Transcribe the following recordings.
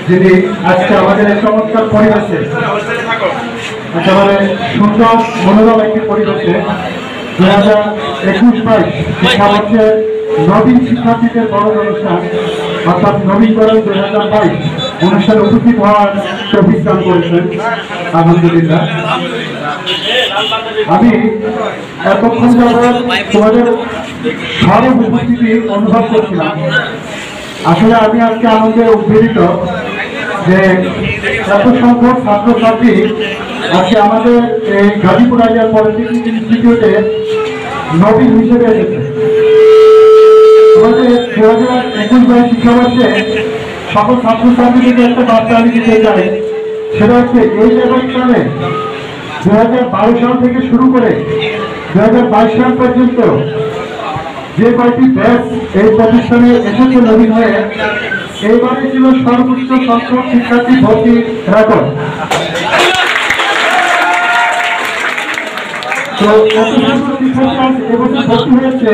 যিনি আজকে আমাদের চমৎকার পরিবেশে একেবারে সুন্দর মনোরম একটি পরিবেশে 2021-22 শিক্ষাবর্ষের নবীন শিক্ষার্থীদের বড় অনুষ্ঠান অর্থাৎ নবীকরণ 2022 অনুষ্ঠানে উপস্থিত হওয়ার অভিযান করেছেন। আলহামদুলিল্লাহ, আমি এতক্ষণ যাবৎ তোমাদের সরব উপস্থিতি অনুভব করছিলাম। আসলে আমি আজকে আনন্দে উদ্বেলিত যে এত সংখ্যক ছাত্রছাত্রী আজকে আমাদের এই গাজীপুর আইডিয়াল পলিটেকনিক ইনস্টিটিউটে নবীন হিসেবে এসেছে। আমাদের 2021-22 শিক্ষাবর্ষে সকল ছাত্রছাত্রীদেরকে একটা বার্তা আমি দিতে চাই, সেটা হচ্ছে এই লেভেলকালে 2012 সাল থেকে শুরু করে 2022 সাল পর্যন্ত যে কয়েকটি ব্যাচ এই প্রতিষ্ঠানে এসেছে নবীন হয়ে, এইবারে ছিল সর্বোচ্চ সংখ্যক শিক্ষার্থী ভর্তি রেকর্ড। তো এত সংখ্যক শিক্ষার্থী এবছর ভর্তি হয়েছে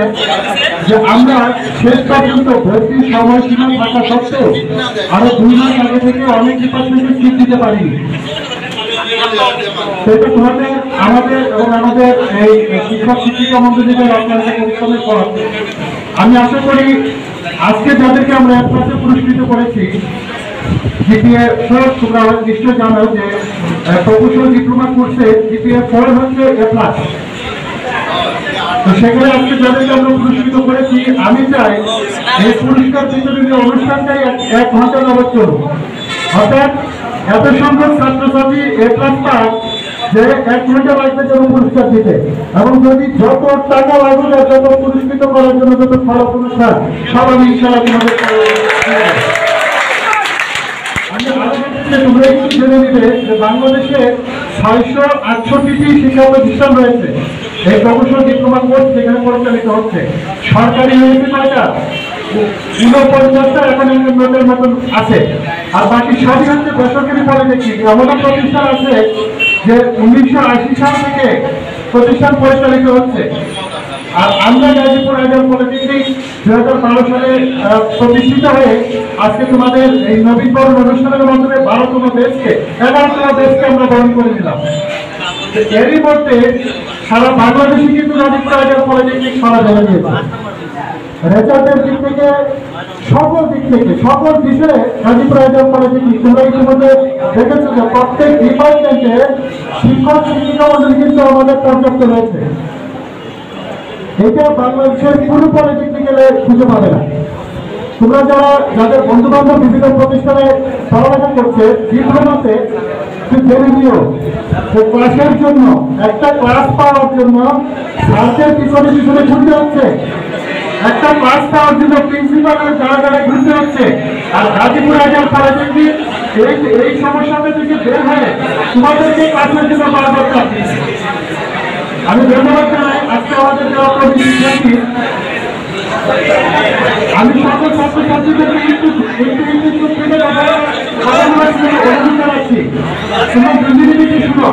যে আমরা শেষ পর্যন্ত ভর্তির সময়সীমা থাকা সত্ত্বেও আরো 2 মাস আগে থেকে অনেক ডিপার্টমেন্টে সিট দিতে পারিনি। সেটা তোমাদের আমাদের এবং আমাদের এই শিক্ষক শিক্ষিকা মন্ডলীদের আপনাদের পরিশ্রমের পর আমি আশা করি আজকে যাদেরকে আমরা এক পাশে পুরস্কৃত করেছি, জিপিএ 4 তোমরা নিশ্চয় জানো যে প্রকৌশল ডিপ্লোমা কোর্সে জিপিএ 4 হচ্ছে A+। তো সেখানে আজকে যাদেরকে আমরা পুরস্কৃত করেছি, আমি চাই এই পুরস্কার বিতরণের অনুষ্ঠানটাই 1 ঘন্টা যাবত চলুক। অর্থাৎ এত সংখ্যক ছাত্রছাত্রী A+ পাস যে 1 ঘন্টা লাগবে যেন পুরস্কার দিতে, এবং যদি যত টাকা লাগবে তত পুরস্কৃত করার জন্য যত ফলক অনুষ্ঠান সব আমি ইনশাআল্লাহ তোমরা একটু জেনে নিবে যে বাংলাদেশে 668টি শিক্ষা প্রতিষ্ঠান রয়েছে এই প্রকৌশল ডিপ্লোমা কোর্স যেখানে পরিচালিত হচ্ছে। সরকারি হয়েছে কয়টা? 49টা এখন নোটের মতন আছে, আর বাকি সবই হচ্ছে বেসরকারি পলিটেকনিক। এমন প্রতিষ্ঠান আছে যে 1980 সাল থেকে প্রতিষ্ঠান পরিচালিত হচ্ছে। আর আমরা গাজীপুর আইডিয়াল পলিটেকনিক 2012 সালে প্রতিষ্ঠিত হয়ে আজকে তোমাদের এই নবীকরণ অনুষ্ঠানের মাধ্যমে 12তম দেশকে 11তম দেশকে আমরা বরণ করে নিলাম। এরই মধ্যে সারা বাংলাদেশে কিন্তু গাজীপুর আইডিয়াল পলিটেকনিক সারা ধরে নিয়েছে। রেজাল্টের দিক থেকে সকল বিষয়ে গাজীপুর আইডিয়াল পলিটেকনিক তোমরা ইতিমধ্যে দেখেছো যে প্রত্যেক ডিপার্টমেন্টে শিক্ষক শিক্ষিকা মন্ডলী কিন্তু আমাদের পর্যাপ্ত রয়েছে। এটা বাংলাদেশের পুরো পলিটেকনিক্যালে খুঁজে পাবে না। তোমরা যাদের বন্ধু বান্ধব বিভিন্ন প্রতিষ্ঠানে পড়ালেখা করছে, ডিপ্লোমাতে জেনে নিও যে ক্লাসের জন্য একটা ক্লাস পাওয়ার জন্য স্যারদের পিছনে ঘুরতে হচ্ছে, একটা ক্লাস পাওয়ার জন্য প্রিন্সিপালের জায়গায় ঘুরতে হচ্ছে। আর গাজীপুর আইডিয়াল পলিটেকনিক এই সমস্যাটা থেকে বের হয়ে তোমাদেরকে ক্লাসের জন্য পাওয়া দরকার। আমি ধন্যবাদ জানাই আজকে আমাদের দেওয়া শিক্ষার্থী। আমি সকল ছাত্রছাত্রীদেরকে একটু জানাচ্ছি, তোমরা দুর্নীতি শুনো।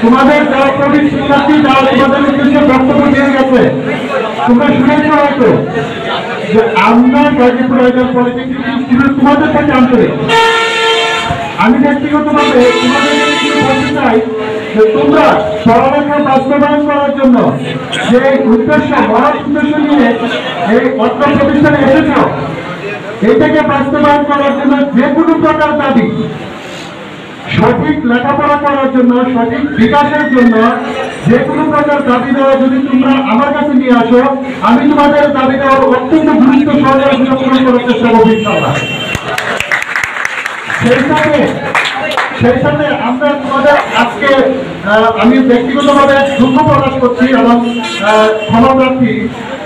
তোমাদের যারা প্রবীণ শিক্ষার্থী যারা তোমাদের উদ্দেশ্যে বক্তব্য দিয়ে গেছে, তোমরা শুনেছ হয়তো যে আমরা গাজীপুর আইডিয়াল পলিটেকনিক ইনস্টিটিউট তোমাদের কাছে আন্তরিক। আমি ব্যক্তিগতভাবে তোমাদের বলতে চাই যে তোমরা পড়ালেখা বাস্তবায়ন করার জন্য যে উদ্দেশ্য মহৎ উদ্দেশ্য নিয়ে এই অর্থ প্রতিষ্ঠানে এসেছ, এটাকে বাস্তবায়ন করার জন্য যে কোনো প্রকার দাবি, সঠিক লেখাপড়া করার জন্য, সঠিক বিকাশের জন্য যে কোনো প্রকার দাবি দেওয়া যদি তোমরা আমার কাছে নিয়ে আসো, আমি তোমাদের দাবি দেওয়ার অত্যন্ত গুরুত্ব সহকারে পূরণ করার চেষ্টা করবো ইনশাআল্লাহ। সেই সাথে আমরা তোমাদের আজকে আমি ব্যক্তিগতভাবে দুঃখ প্রকাশ করছি এবং ক্ষমা প্রার্থী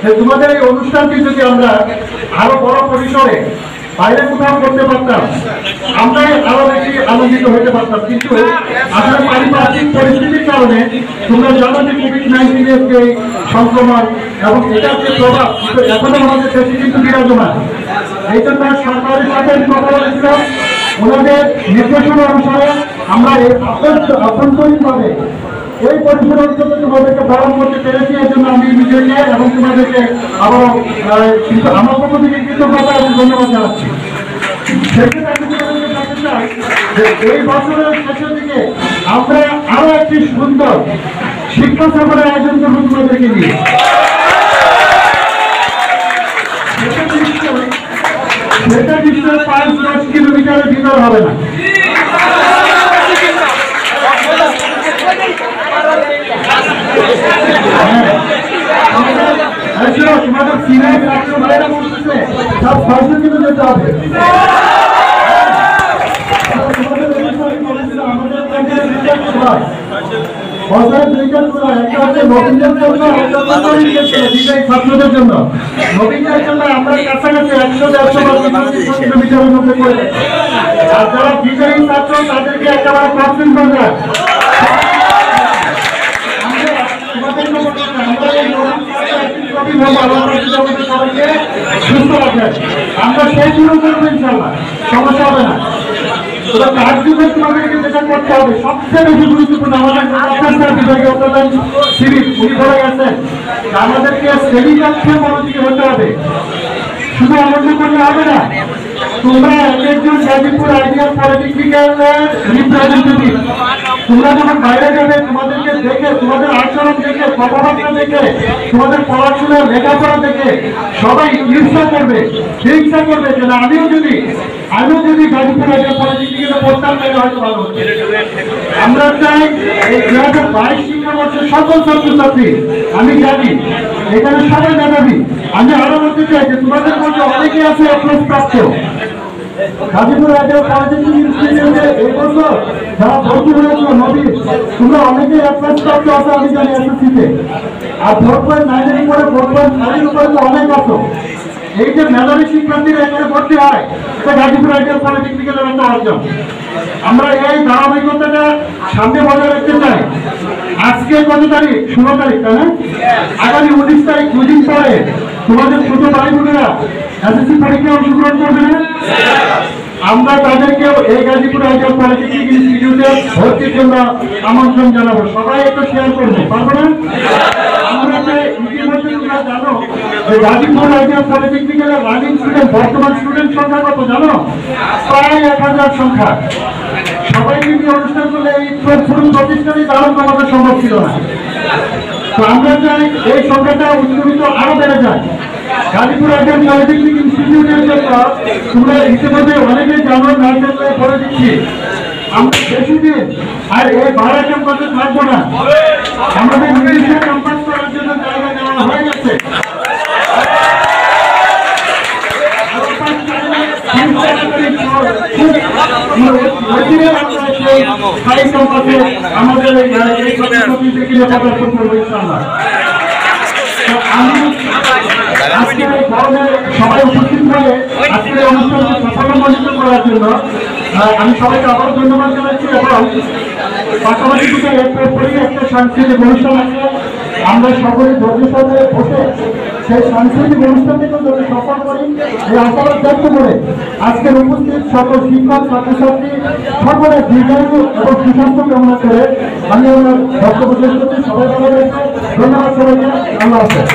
যে তোমাদের এই অনুষ্ঠানটি যদি আমরা আরো বড় পরিসরে বাইরে কোথাও করতে পারতাম, আমরাই আরো বেশি আনন্দিত হতে পারতাম। কিন্তু আসলে পারিপার্শ্বিক পরিস্থিতির কারণে তোমরা জানো যে কোভিড-19 যে সংক্রমণ এবং এটার যে প্রভাব এখনো আমাদের দেশে কিন্তু বিরাজমান। এই জন্য সরকারের সাথে কথা বলেছিলাম, ওনাদের নির্দেশনা অনুসারে আমরা আভ্যন্তরীণভাবে এই পরিষেবা তোমাদেরকে পালন করতে পেরেছি। এর জন্য আমি নিজেকে এবং তোমাদেরকে আবারও কিন্তু আমার পক্ষ থেকে কৃতজ্ঞতা এবং ধন্যবাদ জানাচ্ছি। সেক্ষেত্রে আমি তোমাদেরকে জানতে চাই যে এই বছরের শেষের দিকে আমরা আরো একটি সুন্দর শিক্ষা সফরের আয়োজন করবো তোমাদেরকে নিয়ে। সেটা নিশ্চয় 5-10 কিলোমিটারের ভিতর হবে না। তোমাদের সিনিয়র ছাত্র ভাইরা বলতেছে সব 600 কিলো যেতে হবে। ছাত্রদের জন্য নবীনদের জন্য আমরা কাছাকাছি 100-150 কিলোমিটারের মধ্যে করে, আর যারা ডিজাইন ছাত্র তাদেরকে একেবারে পার্সেন্ট করবে। আমরা সেই শুরু করবো ইনশাল্লাহ, সমস্যা হবে না। তার জন্য তোমাদেরকে যেটা করতে হবে সবচেয়ে বেশি গুরুত্বপূর্ণ, আমাদের বিভাগীয় প্রধান সিরিজ উনি বলে গেছেন আমাদেরকে শ্রেণীকক্ষে মনোযোগী হতে হবে। শুধু আনন্দ করলে হবে না, তোমরা একজন গাজীপুর আইডিয়াল পলিটেকনিক্যালের রিপ্রেজেন্টেটিভ। তোমরা যখন বাইরে যাবে তোমাদেরকে দেখে, তোমাদের আচরণ দেখে, কথাবার্তা দেখে, তোমাদের পড়াশোনা লেখাপড়া দেখে সবাই ঈর্ষা করবে, হিংসা করবে যে না আমিও যদি গাজীপুর আইডিয়াল পলিটেকনিক্যালে পড়তাম তাহলে হয়তো ভালো হতো। আমরা চাই এই 2022 শিক্ষাবর্ষের সকল ছাত্রছাত্রী, আমি জানি এখানে সবাই মেধাবী, আমি আরো বলতে চাই যে তোমাদের মধ্যে অনেকে আছে এপ্লাস প্রাপ্ত। গাজীপুর আইডিয়াল পলিটেকনিক ইনস্টিটিউটে এই বছর যারা ভর্তি হয়েছিল নবীন, তোমরা অনেকে এপ্লাস প্রাপ্ত আছে আমি জানি এসএসসিতে, আর 4.9 উপরে 4.5 উপরে তো অনেক আছো। এই যে মেধাবী শিক্ষার্থীরা এখানে ভর্তি হয় এটা গাজীপুর আইডিয়াল পলিটেকনিক্যালের একটা অর্জন। আমরা এই ধারাবাহিকতাটা সামনে বজায় রাখতে চাই। আজকে কত তারিখ? 16 তারিখ, তাই না? আগামী 19 তারিখ, 2 দিন পরে তোমাদের ছোট ভাই বোনেরা এসএসসি পরীক্ষায় অংশগ্রহণ করবে না? আমরা তাদেরকেও এই গাজীপুর আইডিয়াল পলিটেকনিক ইনস্টিটিউটে ভর্তির জন্য আমন্ত্রণ জানাবো। সবাই একটু শেয়ার করবে, পারবো না? আমরা ইতিমধ্যে তোমরা জানো যে গাজীপুর আইডিয়াল পলিটেকনিক্যালের রানিং স্টুডেন্ট, বর্তমান স্টুডেন্ট সংখ্যা কত জানো? প্রায় 1000 সংখ্যা। সবাইকে নিয়ে অনুষ্ঠান করলে এই পুরো প্রতিষ্ঠানই ধারণ করা সম্ভব ছিল না। তো আমরা চাই এই সংখ্যাটা উন্নীত আরো বেড়ে যায়। গাজীপুর আইডিয়াল পলিটেকনিক ইনস্টিটিউটের জন্য তোমরা ইতিমধ্যে অনেকে জানো, না জানলে বলে দিচ্ছি, আমরা বেশি দিন আর এই ভাড়া ক্যাম্পাসে থাকবো না। আমাদের নিজস্ব ক্যাম্পাস করার জন্য জায়গা নেওয়া হয়ে গেছে। আমাদের সবাই উপস্থিত হয়ে আজকের অনুষ্ঠানকে সফলমণ্ডিত করার জন্য আমি সবাইকে আবার ধন্যবাদ জানাচ্ছি। এবং পাশাপাশি একটা সাংস্কৃতিক অনুষ্ঠান আছে, আমরা সকলে ধৈর্যের সাথে বসে সেই সাংস্কৃতিক অনুষ্ঠানটিকে যদি সফল করি এই আশাবাদ ব্যক্ত করে আজকের উপস্থিত সকল শিক্ষক, ছাত্রছাত্রী সকলের দীর্ঘায়ু এবং সুস্বাস্থ্য কামনা করে আমি আমার বক্তব্য শেষ করছি। সবাই ভালো থাকবেন। ধন্যবাদ সবাইকে। আল্লাহ হাফেজ।